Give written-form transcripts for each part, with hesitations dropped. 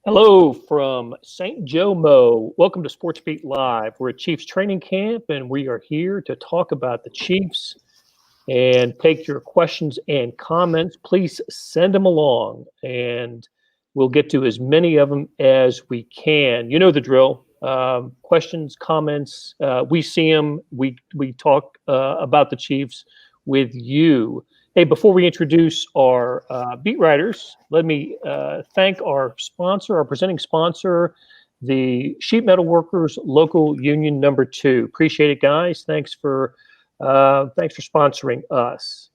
Hello from St. Joe Mo. Welcome to SportsBeat Live. We're at Chiefs training camp, and we are here to talk about the Chiefs and take your questions and comments. Please send them along, and we'll get to as many of them as we can. You know the drill. Questions, comments, we see them. We talk about the Chiefs with you. Hey, before we introduce our beat writers, let me thank our sponsor, our presenting sponsor, the Sheet Metal Workers Local Union Number 2. Appreciate it, guys. Thanks for sponsoring us.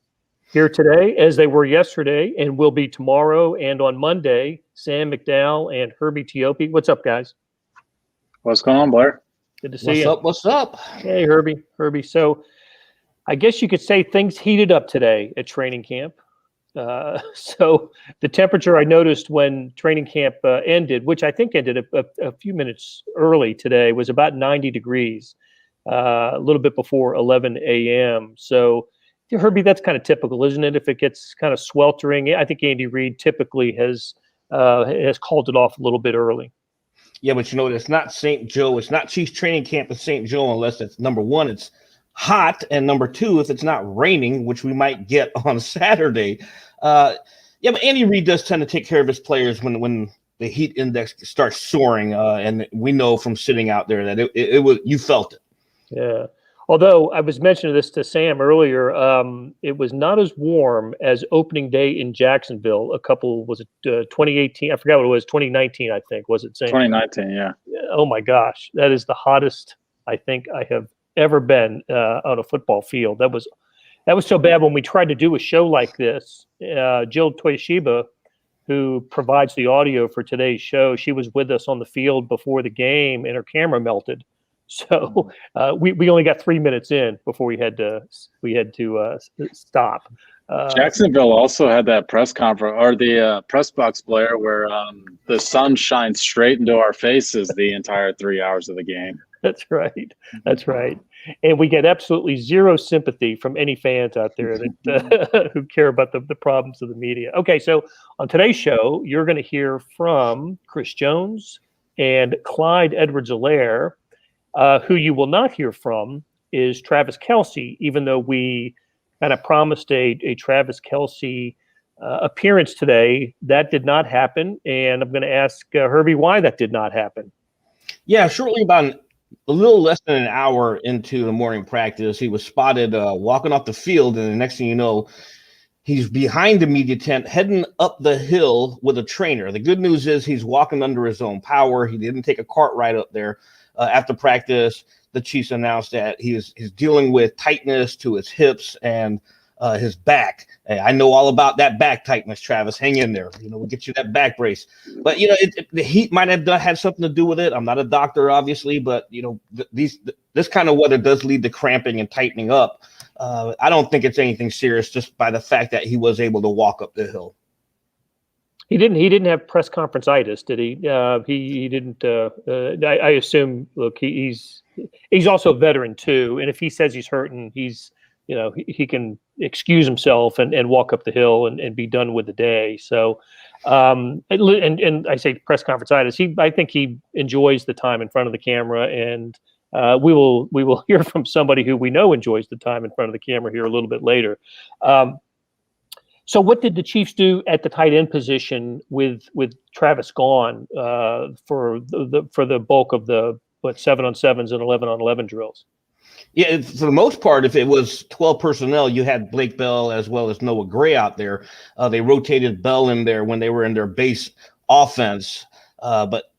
Here today, as they were yesterday, and will be tomorrow and on Monday, Sam McDowell and Herbie Teope. What's up, guys? What's going on, Blair? Good to see you. What's up? Hey, Herbie. So I guess you could say things heated up today at training camp. So the temperature I noticed when training camp ended, which I think ended a few minutes early today, was about 90 degrees, a little bit before 11 a.m. So, Herbie, that's kind of typical, isn't it? If it gets kind of sweltering, I think Andy Reid typically has called it off a little bit early. Yeah, but it's not St. Joe. It's not Chiefs training camp at St. Joe unless it's, number one, it's hot, and number two, if it's not raining, which we might get on Saturday. But Andy Reid does tend to take care of his players when the heat index starts soaring, and we know from sitting out there that it was, you felt it. Yeah. Although I was mentioning this to Sam earlier, it was not as warm as opening day in Jacksonville. 2018? I forgot what it was. 2019, I think. Was it Sam? 2019, yeah. Oh my gosh, that is the hottest I think I have ever been on a football field. That was so bad when we tried to do a show like this. Jill Toyoshiba, who provides the audio for today's show, she was with us on the field before the game, and her camera melted. So we only got 3 minutes in before we had to stop. Jacksonville also had that press conference, or the press box, Blair, where the sun shines straight into our faces the entire 3 hours of the game. That's right. And we get absolutely zero sympathy from any fans out there that who care about the problems of the media. Okay, so on today's show, you're going to hear from Chris Jones and Clyde Edwards-Helaire. Who you will not hear from is Travis Kelce, even though we kind of promised a Travis Kelce appearance today. That did not happen, and I'm going to ask Herbie why that did not happen. Yeah, shortly about a little less than an hour into the morning practice, he was spotted walking off the field, and the next thing you know, he's behind the media tent heading up the hill with a trainer. The good news is he's walking under his own power. He didn't take a cart ride up there. After practice, the Chiefs announced that he's dealing with tightness to his hips and his back. Hey, I know all about that back tightness, Travis. Hang in there. We'll get you that back brace. But, the heat might have had something to do with it. I'm not a doctor, obviously, but, this kind of weather does lead to cramping and tightening up. I don't think it's anything serious just by the fact that he was able to walk up the hill. He didn't have press conference-itis, did he? He didn't. I assume. Look, he's also a veteran too, and if he says he's hurting, he can excuse himself and walk up the hill and be done with the day. So, and I say press conference-itis. I think he enjoys the time in front of the camera, and we will hear from somebody who we know enjoys the time in front of the camera here a little bit later. So what did the Chiefs do at the tight end position with Travis gone for the bulk of the 7-on-7s and 11-on-11 drills? Yeah, for the most part, if it was 12 personnel, you had Blake Bell as well as Noah Gray out there. They rotated Bell in there when they were in their base offense. But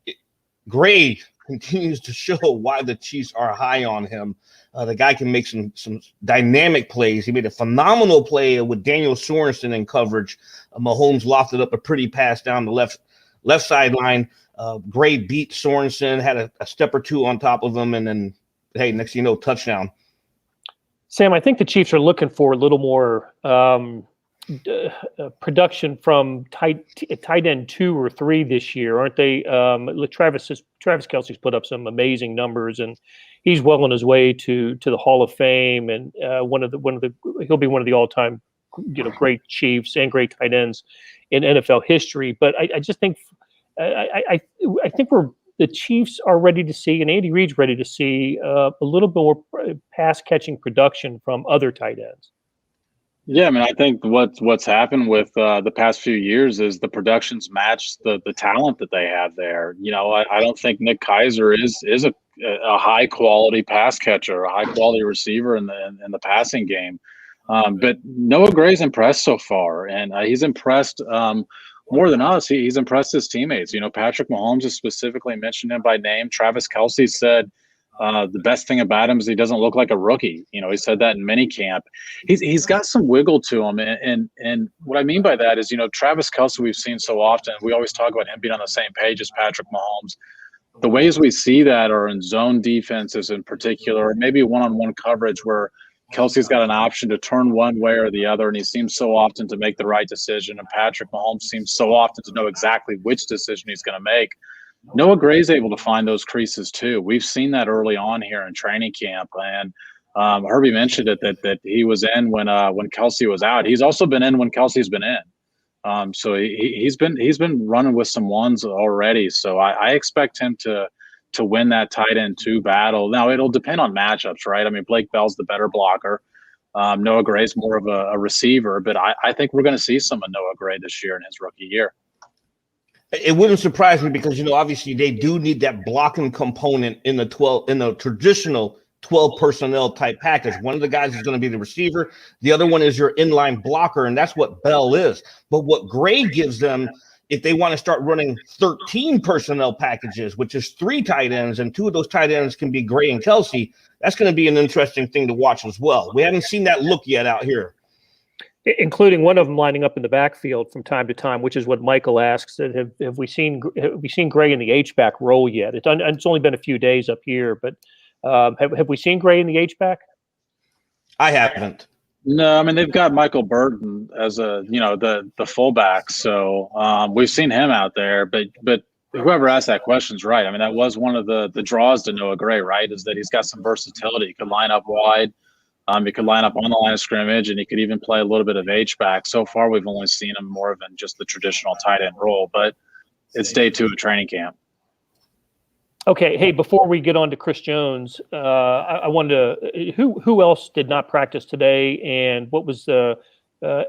Gray continues to show why the Chiefs are high on him. The guy can make some dynamic plays. He made a phenomenal play with Daniel Sorensen in coverage. Mahomes lofted up a pretty pass down the left sideline. Gray beat Sorensen, had a step or two on top of him, and then, hey, next thing you know, touchdown. Sam, I think the Chiefs are looking for a little more production from tight end 2 or 3 this year, aren't they? Travis Kelce's put up some amazing numbers, and he's well on his way to the Hall of Fame, and he'll be one of the all-time great Chiefs and great tight ends in NFL history. But I just think I think the Chiefs are ready to see, and Andy Reid's ready to see a little bit more pass catching production from other tight ends. Yeah, I mean, I think what's happened with the past few years is the production's matched the talent that they have there. I don't think Nick Keiser is a high quality pass catcher, a high quality receiver in the passing game. But Noah Gray's impressed so far, and he's impressed more than us. He's impressed his teammates. Patrick Mahomes has specifically mentioned him by name. Travis Kelce said the best thing about him is he doesn't look like a rookie. He said that in minicamp. He's got some wiggle to him, and what I mean by that is, Travis Kelce we've seen so often. We always talk about him being on the same page as Patrick Mahomes. The ways we see that are in zone defenses in particular, or maybe one-on-one coverage where Kelce's got an option to turn one way or the other, and he seems so often to make the right decision, and Patrick Mahomes seems so often to know exactly which decision he's going to make. Noah Gray's able to find those creases too. We've seen that early on here in training camp, and Herbie mentioned it that he was in when Kelce was out. He's also been in when Kelce's been in. So he's been running with some ones already. So I expect him to win that tight end 2 battle. Now it'll depend on matchups, right? I mean, Blake Bell's the better blocker. Noah Gray's more of a receiver, but I think we're going to see some of Noah Gray this year in his rookie year. It wouldn't surprise me because, obviously they do need that blocking component in the traditional 12 personnel type package. One of the guys is going to be the receiver. The other one is your inline blocker, and that's what Bell is. But what Gray gives them, if they want to start running 13 personnel packages, which is 3 tight ends, and 2 of those tight ends can be Gray and Kelce, that's going to be an interesting thing to watch as well. We haven't seen that look yet out here. Including one of them lining up in the backfield from time to time, which is what Michael asks. That have we seen Gray in the H-back role yet? It's only been a few days up here, but have we seen Gray in the H-back? I haven't. No, I mean they've got Michael Burton as the fullback, so we've seen him out there. But whoever asked that question's right. I mean that was one of the draws to Noah Gray, right? Is that he's got some versatility. He could line up wide. He could line up on the line of scrimmage, and he could even play a little bit of H-back. So far, we've only seen him more than just the traditional tight end role, but it's day 2 of training camp. Okay. Hey, before we get on to Chris Jones, I wanted to who else did not practice today, and what was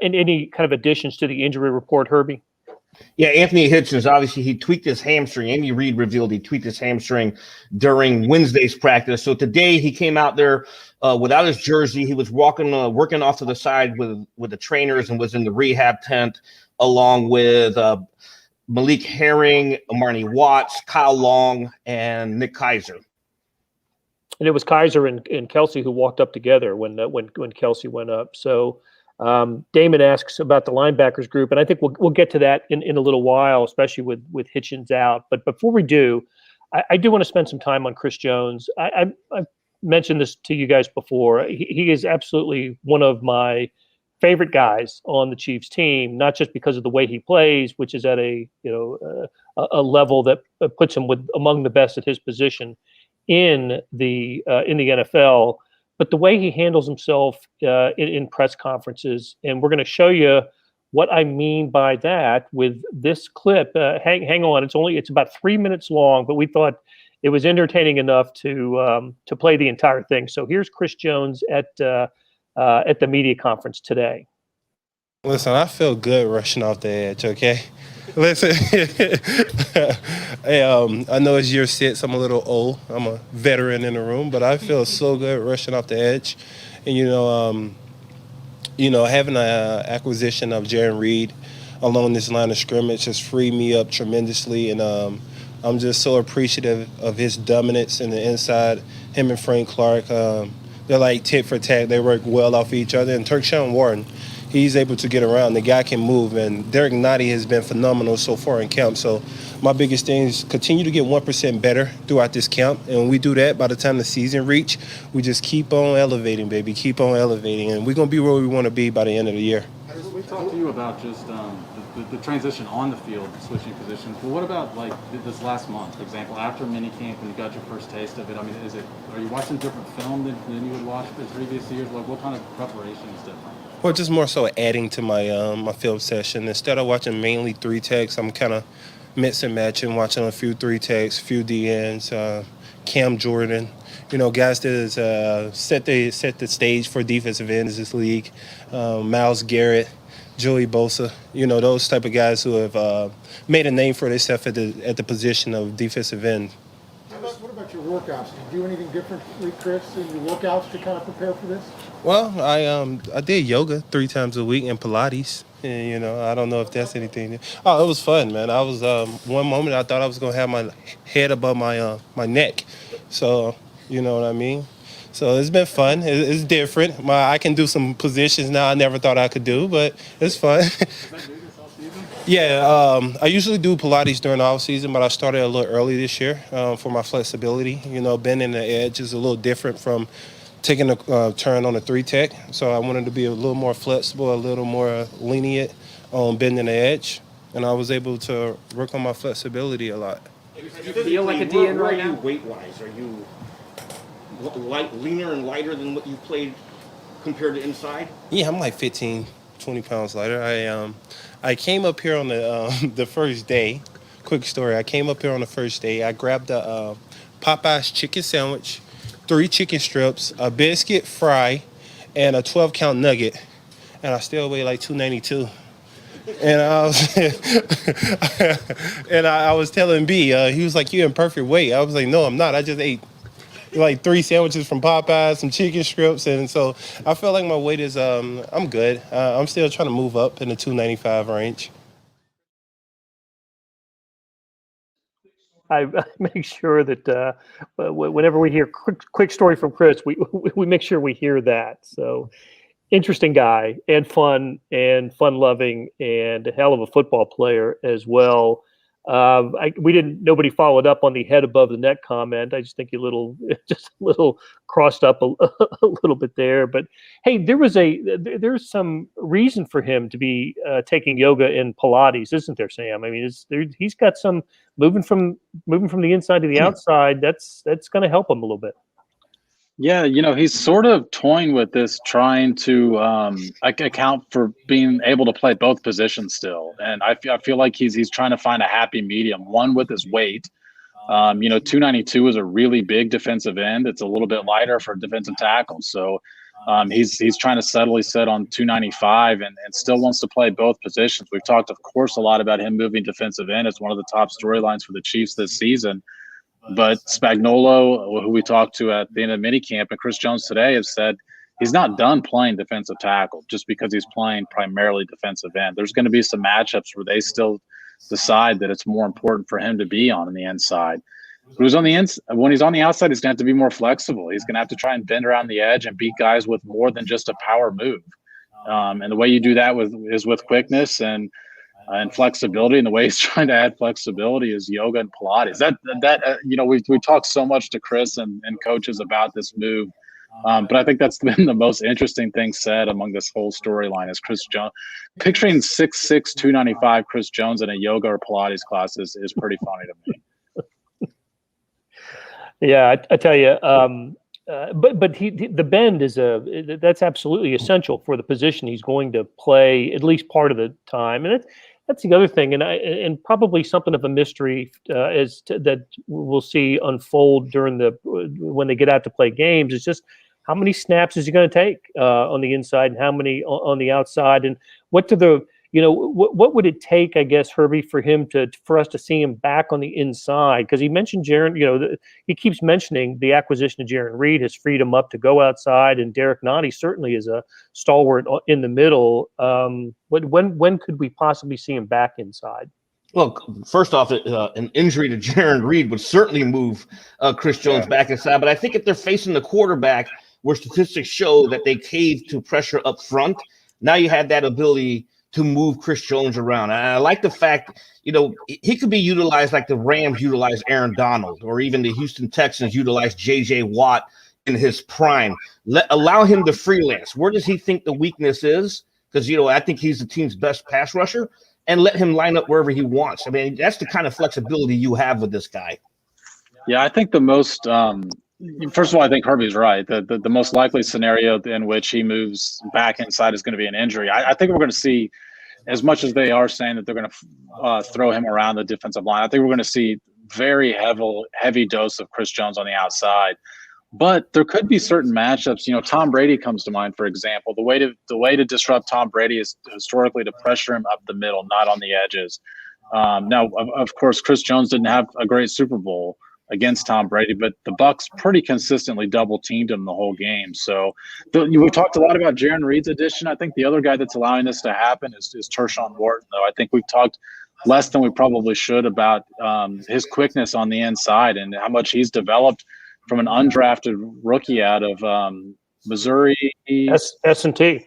any kind of additions to the injury report, Herbie? Yeah, Anthony Hitchens, obviously he tweaked his hamstring. Andy Reid revealed he tweaked his hamstring during Wednesday's practice. So today he came out there without his jersey. He was working off to the side with the trainers and was in the rehab tent along with Malik Herring, Marnie Watts, Kyle Long, and Nick Keiser. And it was Keiser and Kelce who walked up together when Kelce went up. So Damon asks about the linebackers group, and I think we'll get to that in a little while, especially with Hitchens out. But before we do, I do want to spend some time on Chris Jones. I've mentioned this to you guys before. He is absolutely one of my favorite guys on the Chiefs team, not just because of the way he plays, which is at a level that puts him among the best at his position in the NFL. But the way he handles himself in press conferences, and we're going to show you what I mean by that with this clip. Hang on, it's about 3 minutes long, but we thought it was entertaining enough to play the entire thing. So here's Chris Jones at the media conference today. Listen, I feel good rushing off the edge. Okay, listen. Hey, I know it's year 6. I'm a little old. I'm a veteran in the room, but I feel so good rushing off the edge. And having an acquisition of Jaron Reed along this line of scrimmage has freed me up tremendously, and I'm just so appreciative of his dominance in the inside. Him and Frank Clark, they're like tit for tat. They work well off each other. And Turkshawn Warren, he's able to get around. The guy can move, and Derek Nottie has been phenomenal so far in camp. So my biggest thing is continue to get 1% better throughout this camp. And when we do that, by the time the season reach, we just keep on elevating, baby, keep on elevating. And we're going to be where we want to be by the end of the year. We talked to you about just the transition on the field, switching positions. But what about like this last month, for example, after minicamp when you got your first taste of it? I mean, are you watching different film than you would watch in previous years? Like, what kind of preparation is different? Well, just more so adding to my my film session. Instead of watching mainly 3 techs, I'm kind of mix and matching, watching a few 3-techs, few DNs, Cam Jordan, guys that has set the stage for defensive ends this league. Myles Garrett, Joey Bosa, those type of guys who have made a name for themselves at the position of defensive end. What about your workouts? Do you do anything differently, Chris, in your workouts to kind of prepare for this? Well, I did yoga 3 times a week and Pilates. And, I don't know if that's anything. Oh, it was fun, man. I was one moment I thought I was gonna have my head above my neck, so you know what I mean. So it's been fun. It's different. I can do some positions now I never thought I could do, but it's fun. Is that new this off season? Yeah, I usually do Pilates during the off season, but I started a little early this year for my flexibility. Bending the edge is a little different from taking a turn on a 3-tech. So I wanted to be a little more flexible, a little more lenient on bending the edge, and I was able to work on my flexibility a lot. Do you feel like a DN right now? Weight-wise, are you leaner and lighter than what you played compared to inside? Yeah, I'm like 15, 20 pounds lighter. I came up here on the first day. Quick story. I came up here on the first day. I grabbed a Popeye's chicken sandwich, 3 chicken strips, a biscuit fry, and a 12-count nugget. And I still weigh like 292. And I was telling B, he was like, "You're in perfect weight." I was like, "No, I'm not. I just ate like 3 sandwiches from Popeyes, some chicken strips." And so I feel like my weight is, I'm good. I'm still trying to move up in the 295 range. I make sure that whenever we hear quick story from Chris, we make sure we hear that. So interesting guy and fun-loving and a hell of a football player as well. Nobody followed up on the head above the net comment. I just think just a little crossed up a little bit there. But hey, there's some reason for him to be taking yoga and Pilates, isn't there, Sam? I mean, he's got some moving from the inside to the outside. That's going to help him a little bit. Yeah, he's sort of toying with this, trying to account for being able to play both positions still. And I feel like he's trying to find a happy medium, one with his weight. 292 is a really big defensive end. It's a little bit lighter for defensive tackles. So he's trying to subtly sit on 295 and still wants to play both positions. We've talked, of course, a lot about him moving defensive end. It's one of the top storylines for the Chiefs this season. But Spagnuolo, who we talked to at the end of minicamp, and Chris Jones today have said he's not done playing defensive tackle just because he's playing primarily defensive end. There's going to be some matchups where they still decide that it's more important for him to be on the inside. But when he's on the outside, he's going to have to be more flexible. He's going to have to try and bend around the edge and beat guys with more than just a power move. And the way you do that is with quickness and flexibility, and the way he's trying to add flexibility is yoga and Pilates. We talked so much to Chris and coaches about this move, but I think that's been the most interesting thing said among this whole storyline is Chris Jones. Picturing 6'6", 295 Chris Jones in a yoga or Pilates class is pretty funny to me. Yeah, I tell you. But the bend that's absolutely essential for the position he's going to play at least part of the time, and that's the other thing, and probably something of a mystery that we'll see unfold when they get out to play games. Is just how many snaps is he going to take on the inside and how many on the outside, and what what would it take, I guess, Herbie, for us to see him back on the inside? Because he mentioned Jaron, he keeps mentioning the acquisition of Jaron Reed has freed him up to go outside, and Derek Nottie certainly is a stalwart in the middle. When could we possibly see him back inside? Well, first off, an injury to Jaron Reed would certainly move Chris Jones back inside. But I think if they're facing the quarterback, where statistics show that they cave to pressure up front, now you have that ability to move Chris Jones around. And I like the fact, he could be utilized like the Rams utilize Aaron Donald, or even the Houston Texans utilize J.J. Watt in his prime. Allow him to freelance. Where does he think the weakness is? Because, I think he's the team's best pass rusher, and let him line up wherever he wants. I mean, that's the kind of flexibility you have with this guy. Yeah, I think the most first of all, I think Herbie's right. The most likely scenario in which he moves back inside is going to be an injury. I think we're going to see as much as they are saying that they're going to throw him around the defensive line, I think we're going to see very heavy dose of Chris Jones on the outside. But there could be certain matchups. You know, Tom Brady comes to mind, for example. The way to disrupt Tom Brady is historically to pressure him up the middle, not on the edges. Now, of course, Chris Jones didn't have a great Super Bowl against Tom Brady, but the Bucs pretty consistently double teamed him the whole game. So we've talked a lot about Jaron Reed's addition. I think the other guy that's allowing this to happen is Tershawn Wharton, though. I think we've talked less than we probably should about his quickness on the inside and how much he's developed from an undrafted rookie out of Missouri S&T.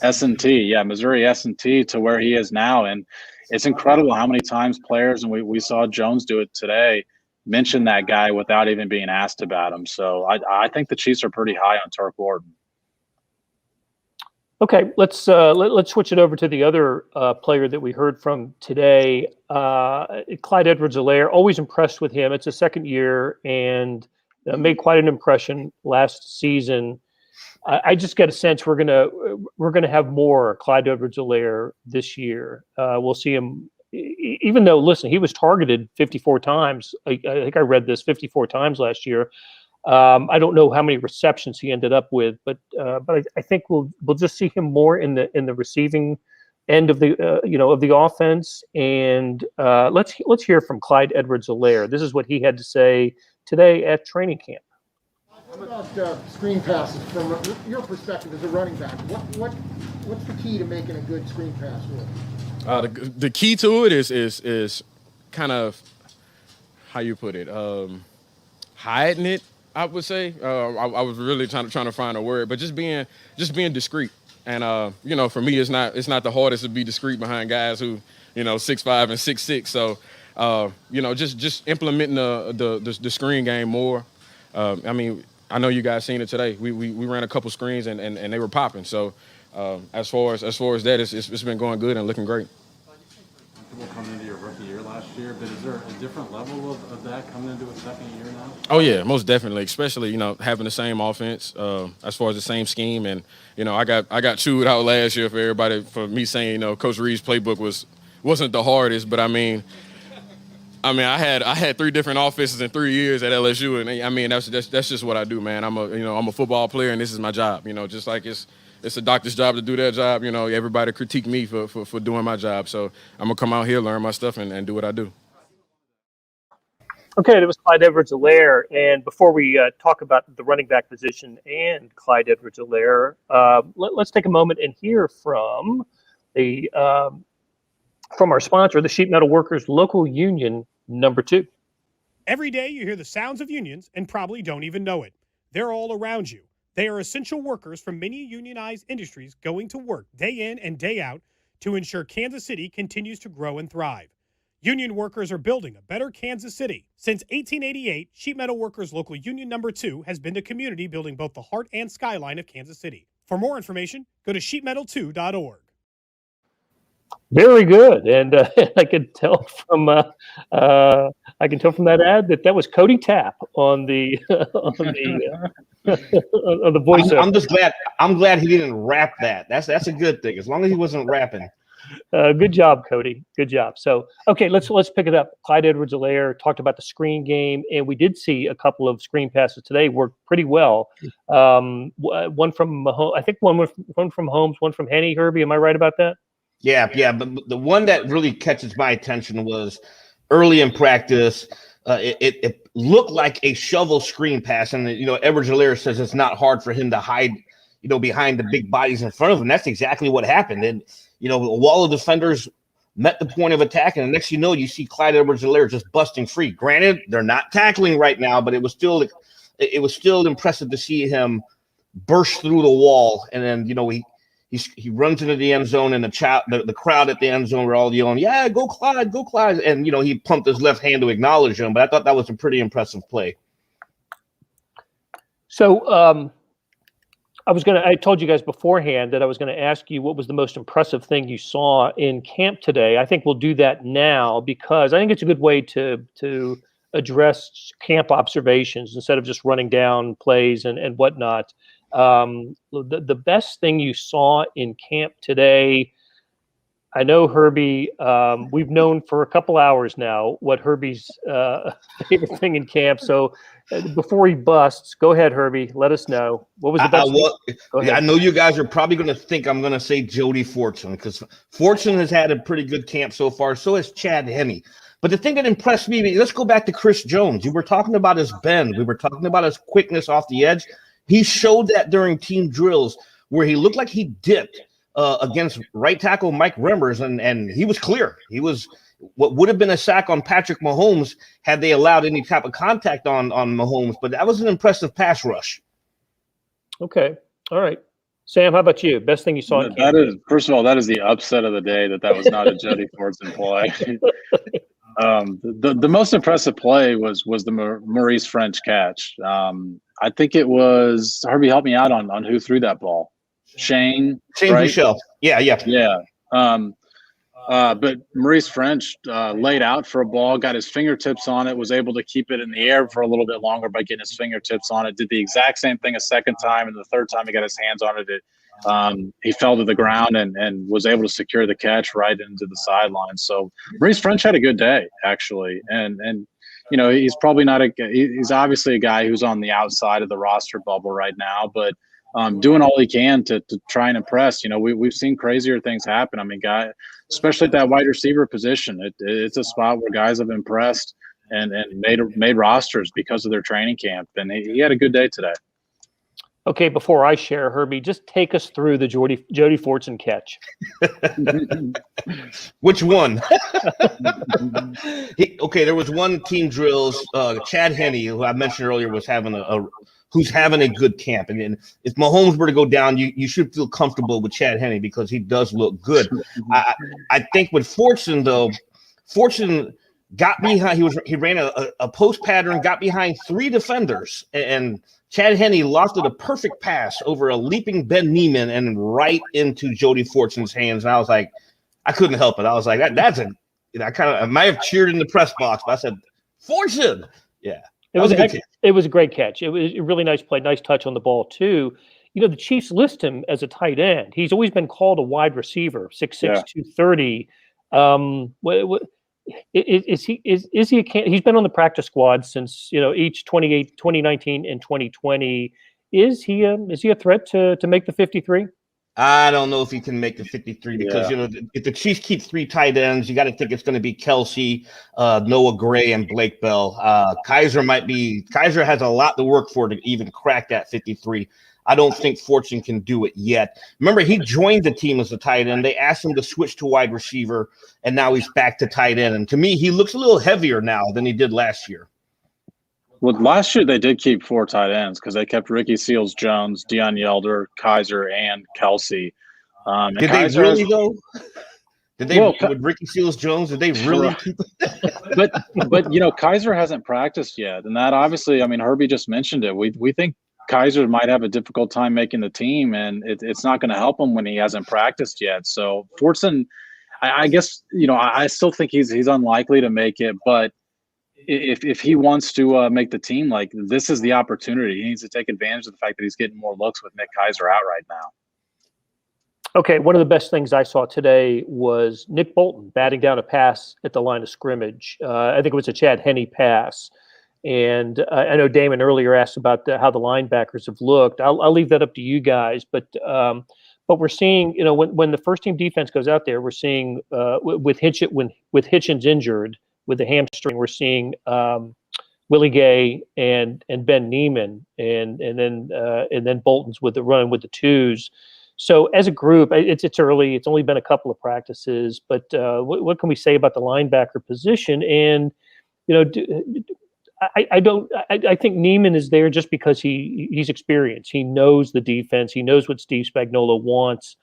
Missouri S&T to where he is now. And it's incredible how many times players, and we saw Jones do it today, mention that guy without even being asked about him. So I think the Chiefs are pretty high on Turk Wharton. Okay, let's switch it over to the other player that we heard from today, Clyde Edwards-Helaire. Always impressed with him. It's his second year and made quite an impression last season. I just get a sense we're gonna have more Clyde Edwards-Helaire this year. We'll see him, even though, listen, he was targeted 54 times. I think I read this 54 times last year. I don't know how many receptions he ended up with, but I think we'll just see him more in the receiving end of the of the offense. And let's hear from Clyde Edwards-Helaire. This is what he had to say today at training camp. What about screen passes from your perspective as a running back? What's the key to making a good screen pass work? The key to it is kind of, how you put it, hiding it. I would say I was really trying to find a word, but just being discreet. And for me, it's not the hardest to be discreet behind guys who 6'5" and 6'6". So just implementing the screen game more. I mean, I know you guys seen it today. We ran a couple screens and they were popping. So as far as that, it's been going good and looking great. Coming into your rookie year last year, but is there a different level of that coming into a second year now? Oh yeah, most definitely. Especially having the same offense, as far as the same scheme, and I got chewed out last year for me saying Coach Reed's playbook wasn't the hardest, but I mean I had 3 different offenses in 3 years at LSU, and I mean that's just what I do, man. I'm a football player, and this is my job. Just like it's a doctor's job to do their job. Everybody critique me for doing my job. So I'm going to come out here, learn my stuff, and do what I do. Okay, that was Clyde Edwards-Helaire. And before we talk about the running back position and Clyde Edwards-Helaire, let's take a moment and hear from our sponsor, the Sheet Metal Workers Local Union number 2. Every day you hear the sounds of unions and probably don't even know it. They're all around you. They are essential workers from many unionized industries going to work day in and day out to ensure Kansas City continues to grow and thrive. Union workers are building a better Kansas City. Since 1888, Sheet Metal Workers Local Union number 2 has been the community building both the heart and skyline of Kansas City. For more information, go to sheetmetal2.org. Very good, and I could tell from that ad that was Cody Tapp on the on the voiceover. I'm glad he didn't rap that. That's a good thing, as long as he wasn't rapping. Good job, Cody. Good job. So, okay, let's pick it up. Clyde Edwards-Helaire talked about the screen game, and we did see a couple of screen passes today work pretty well. One from I think one from Holmes, one from Henny. Herbie, am I right about that? Yeah. But the one that really catches my attention was early in practice. It looked like a shovel screen pass, and Edwards-Helaire says it's not hard for him to hide, behind the big bodies in front of him. That's exactly what happened. And a wall of defenders met the point of attack, and the next you see Clyde Edwards-Helaire just busting free. Granted, they're not tackling right now, but it was still impressive to see him burst through the wall, and then he runs into the end zone, and the crowd at the end zone were all yelling, "Yeah, go Clyde, go Clyde!" And he pumped his left hand to acknowledge him. But I thought that was a pretty impressive play. So I told you guys beforehand that I was going to ask you what was the most impressive thing you saw in camp today. I think we'll do that now because I think it's a good way to address camp observations instead of just running down plays and whatnot. The best thing you saw in camp today, I know Herbie. We've known for a couple hours now what Herbie's favorite thing in camp. So before he busts, go ahead, Herbie. Let us know what was the best. I know you guys are probably going to think I'm going to say Jody Fortson, because Fortson has had a pretty good camp so far. So has Chad Henne. But the thing that impressed me, let's go back to Chris Jones. You were talking about his bend. We were talking about his quickness off the edge. He showed that during team drills where he looked like he dipped against right tackle Mike Remmers, and he was clear. He was what would have been a sack on Patrick Mahomes had they allowed any type of contact on Mahomes, but that was an impressive pass rush. Okay. All right. Sam, how about you? Best thing you saw in camp? That is, first of all, that is the upset of the day that was not a Jody Fortson play. The most impressive play was the Maurice French catch. I think it was, Herbie, help me out on who threw that ball. Shane right? Michel. Yeah. But Maurice French laid out for a ball, got his fingertips on it, was able to keep it in the air for a little bit longer by getting his fingertips on it. Did the exact same thing a second time, and the third time he got his hands on it, he fell to the ground and was able to secure the catch right into the sideline. So Maurice French had a good day, actually, and you know, he's probably not he's obviously a guy who's on the outside of the roster bubble right now, but doing all he can to try and impress. You know, we've seen crazier things happen. I mean, especially at that wide receiver position, it's a spot where guys have impressed and made rosters because of their training camp. And he had a good day today. Okay, before I share, Herbie, just take us through the Jody Fortson catch. Which one? There was one team drills. Chad Henne, who I mentioned earlier, was having who's having a good camp. And if Mahomes were to go down, you should feel comfortable with Chad Henne because he does look good. I think with Fortson, though, Fortson got behind. He ran a post pattern, got behind three defenders, and Chad Henne lofted a perfect pass over a leaping Ben Neiman and right into Jody Fortson's hands. And I was like, I couldn't help it. I was like, I might have cheered in the press box, but I said, Fortson. Yeah. It was a great catch. It was a really nice play, nice touch on the ball too. You know, the Chiefs list him as a tight end. He's always been called a wide receiver, 6'6", 230. Is he he's been on the practice squad since, you know, each 2019 and 2020. Is he a threat to make the 53? I don't know if he can make the 53 because, you know, if the Chiefs keep three tight ends, you got to think it's going to be Kelsey, Noah Gray, and Blake Bell. Kaiser has a lot to work for to even crack that 53. I don't think Fortson can do it yet. Remember, he joined the team as a tight end. They asked him to switch to wide receiver, and now he's back to tight end. And to me, he looks a little heavier now than he did last year. Well, last year they did keep four tight ends because they kept Ricky Seals-Jones, Deion Yelder, Kaiser, and Kelsey. Did Kaiser they really though? Did they with Ricky Seals-Jones? Did they really keep it? but you know, Kaiser hasn't practiced yet, and that obviously, I mean, Herbie just mentioned it. We think Kaiser might have a difficult time making the team, and it's not going to help him when he hasn't practiced yet. So Fortson, I guess, you know, I still think he's unlikely to make it, but if he wants to make the team, like, this is the opportunity. He needs to take advantage of the fact that he's getting more looks with Nick Kaiser out right now. Okay, one of the best things I saw today was Nick Bolton batting down a pass at the line of scrimmage. I think it was a Chad Henne pass. And I know Damon earlier asked about how the linebackers have looked. I'll leave that up to you guys. But we're seeing, you know, when the first team defense goes out there, we're seeing with Hitchens injured with the hamstring, we're seeing Willie Gay and Ben Neiman, and then Bolton's with the run with the twos. So as a group, it's early. It's only been a couple of practices, but what can we say about the linebacker position? And you know, I think Neiman is there just because he's experienced. He knows the defense. He knows what Steve Spagnuolo wants.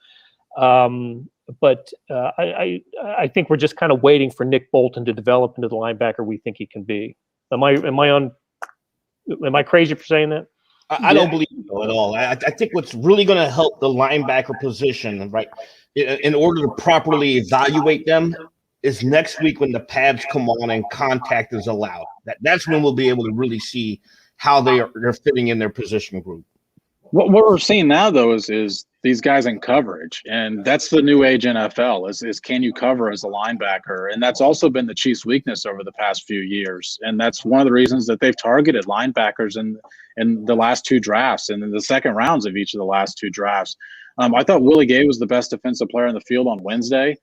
But I think we're just kind of waiting for Nick Bolton to develop into the linebacker we think he can be. Am I crazy for saying that? I don't believe so at all. I think what's really going to help the linebacker position, right, in order to properly evaluate them, is next week when the pads come on and contact is allowed. That's when we'll be able to really see how they're fitting in their position group. What we're seeing now, though, is these guys in coverage, and that's the new age NFL is can you cover as a linebacker? And that's also been the Chiefs' weakness over the past few years, and that's one of the reasons that they've targeted linebackers in the last 2 drafts and in the second rounds of each of the last 2 drafts. I thought Willie Gay was the best defensive player in the field on Wednesday.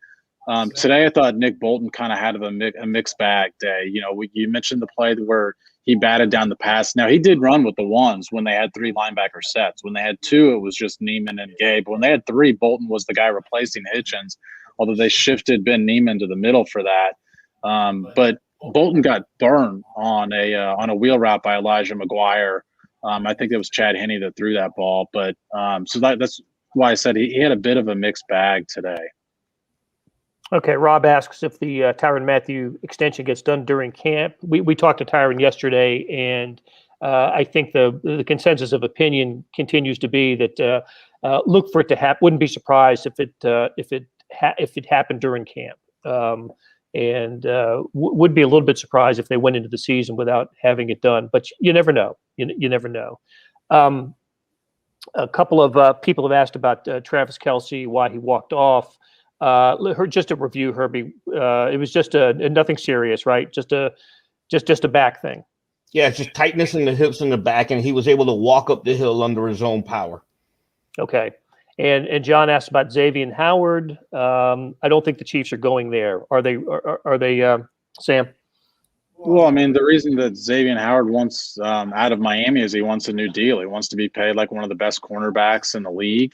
Today, I thought Nick Bolton kind of had a mixed bag day. You mentioned the play where he batted down the pass. Now, he did run with the ones when they had 3 linebacker sets. When they had 2, it was just Neiman and Gay. But when they had 3, Bolton was the guy replacing Hitchens, although they shifted Ben Neiman to the middle for that. But Bolton got burned on a wheel route by Elijah McGuire. I think it was Chad Henne that threw that ball. But so that's why I said he had a bit of a mixed bag today. Okay, Rob asks if the Tyrann Mathieu extension gets done during camp. We talked to Tyrann yesterday, and I think the consensus of opinion continues to be that look for it to happen. Wouldn't be surprised if it happened during camp, and would be a little bit surprised if they went into the season without having it done. But you never know. You never know. A couple of people have asked about Travis Kelce, why he walked off. Just a review, Herbie. It was just nothing serious, right? Just a back thing. Yeah, just tightness in the hips and the back, and he was able to walk up the hill under his own power. Okay. And John asked about Xavier Howard. I don't think the Chiefs are going there. Are they, Sam? Well, I mean, the reason that Xavier Howard wants out of Miami is he wants a new deal. He wants to be paid like one of the best cornerbacks in the league.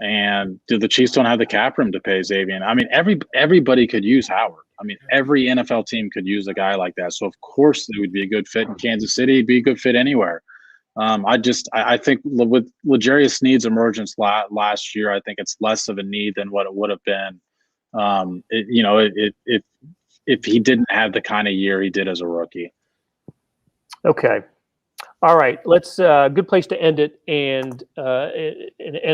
And the Chiefs don't have the cap room to pay Xavier. I mean, everybody could use Howard. I mean, every NFL team could use a guy like that. So, of course, it would be a good fit in Kansas City. It'd be a good fit anywhere. I think with L'Jarius Sneed's emergence last year, I think it's less of a need than what it would have been. If he didn't have the kind of year he did as a rookie. Okay. All right, let's good place to end it, and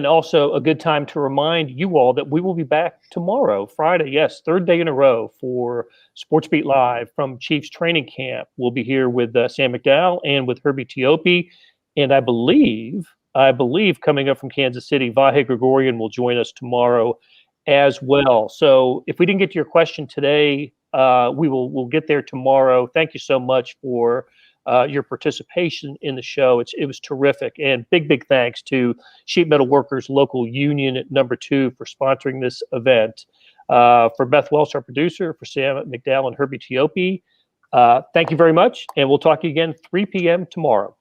also a good time to remind you all that we will be back tomorrow, Friday. Yes, 3rd day in a row for SportsBeat Live from Chiefs training camp. We'll be here with Sam McDowell and with Herbie Teope, and I believe coming up from Kansas City, Vahe Gregorian will join us tomorrow as well. So if we didn't get to your question today, we'll get there tomorrow. Thank you so much for your participation in the show. It was terrific. And big thanks to Sheet Metal Workers Local Union at number 2 for sponsoring this event. For Beth Welsh, our producer, for Sam McDowell and Herbie Teope, thank you very much. And we'll talk to you again 3 p.m. tomorrow.